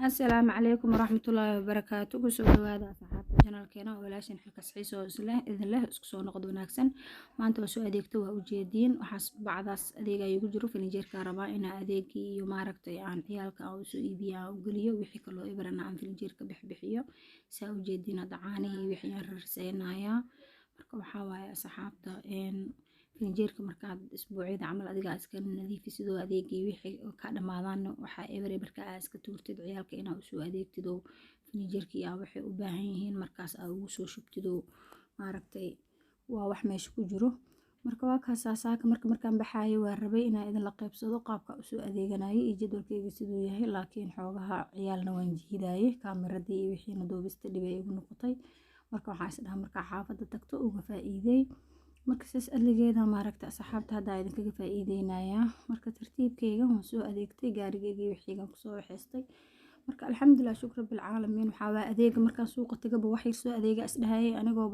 السلام عليكم ورحمة الله وبركاته kusoo dhawaada asxaabta channelkeena walaashin xilkas xiiso idin leh isku soo noqdo wanaagsan maanta waa soo adeegto waa ujeediin waxaas bacdaas adeega igu jiro filinjeerka rabaa in adeegii iyo maaragtay aan ciyaalka aan soo iibiyo aan u geliyo wixii kaloo ibrana aan filinjeerka bixiyo saa ujeediin hada caanihii wixii aan rarseynaya marka waxa waaye asxaabta filinjeerka markaad isbuucyada camal adiga iska nadiifisid oo adeegii wixii ka dhamaadaan waxa marka aad iska tuurtid ciyaalka inaad u soo adeegtid oo filinjeerkii aad waxay u baahan yihiin markaas aad ugu soo shubtid oo maaragtay waa wax meesha ku jiro marka waa kaas saaka markaan baxaayo waa rabay inaan idin la qaybsado qaabka u soo adeeganayay iyo jadwalkayga siduu yahay laakiin xoogaha ciyaalna waan jiidaayay kaamiradii iyo wixiina duubista dhibay igu noqotay marka waxaan isdhahay markaa xaafadda tagto uga faa'iiday marka saas adligeeda maaragta asxaabta hadda idinkaga faa'iideynaya marka tartiibkayga waan soo adeegtay gaarigayga wixiigan ku soo waxeystay marka alxamdulillah shukr bil caalamiin waxa waa adeega markaan suuqa tagaba wax soo adeega isdhahay anigoo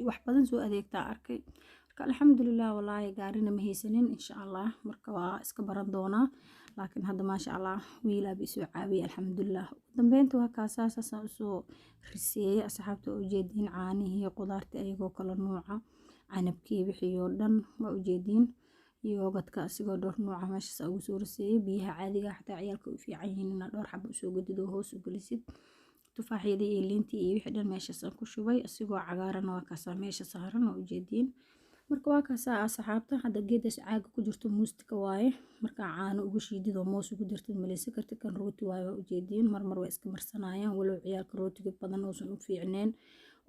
wax badan soo adeegta arkay marka alxamdulillah wallahi gaarina ma haysanin insha Allah marka waa iska baran doonaa laakiin hadda ma sha Allah wiilaa bi soo caawiyay alxamdulillah dambeynta waa kaasaasa soo riseeyay asxaabta u jeedin caanihi qudaarta ayagoo kala nooca canabkii wixii oo dhan waa ujeediin yoogadka asigoo dhowr nooca meeshaas ugu soo riseeyay biyaha caadiga xataa ciyaalka u fiican yihiin inaad dhowr xabo u soo gadido hoos u gelisid tufaaxyadii iyo liintii iyo wixii dhan meeshaas aan ku shubay asigoo cagaaran waa kaas meesha saaran waa ujeediin marka waa kaas asxaabta hadda geedas caaga ku jirto muustika waaye marka caano ugu shiidid oo moos ugu dirtid maleysa kartid kan rooti waaye waa ujeediin marmar waa iska marsanayaan walow ciyaalka rootiga badan uusan u fiicneen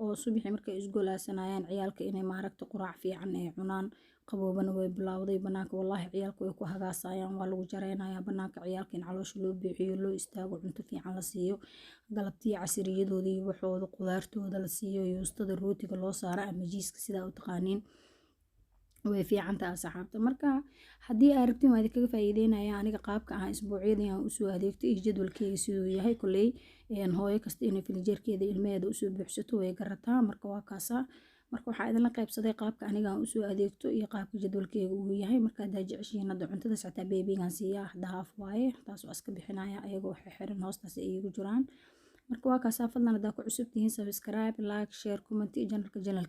oo subaxii markay isgoolaasanayaan ciyaalka inay maaragta quraac fiican ay cunaan qaboobana way bilowday banaanka wallahi ciyaalku way ku hagaasayaan waa lagu jareynayaa banaanka ciyaalka in caloosha loo bixiyo loo istaago cunto fiican la siiyo galabtii casriyadoodii waxooda qudaartooda la siiyo yoostada rootiga loo saaro ama jiiska sidaa u taqaaniin way fiicantaa asxaabta marka haddii aad rabtiin waa idinkaga faa'iideynaya aniga qaabka aan isbuucyadii aan u soo adeegto iyo jadwalkayga siduu yahay kuley hooyo kasta inay filinjeerkeeda ilmaheeda u soo buuxsato way garataa marka waa kaasa marka waxaa idinla qaybsaday qaabka aniga aan u soo adeegto iyo qaabka jadwalkayga uu yahay marka haddaa jeceshihiin hadda cuntada xataa beebigan siiyaa dahaaf waaye taas waa iska bixinaya ayagoo waxay xiran hoostaas ay igu jiraan marka waa kaasa fadlan haddaa ku cusub tihiin subscribe like share comment channelka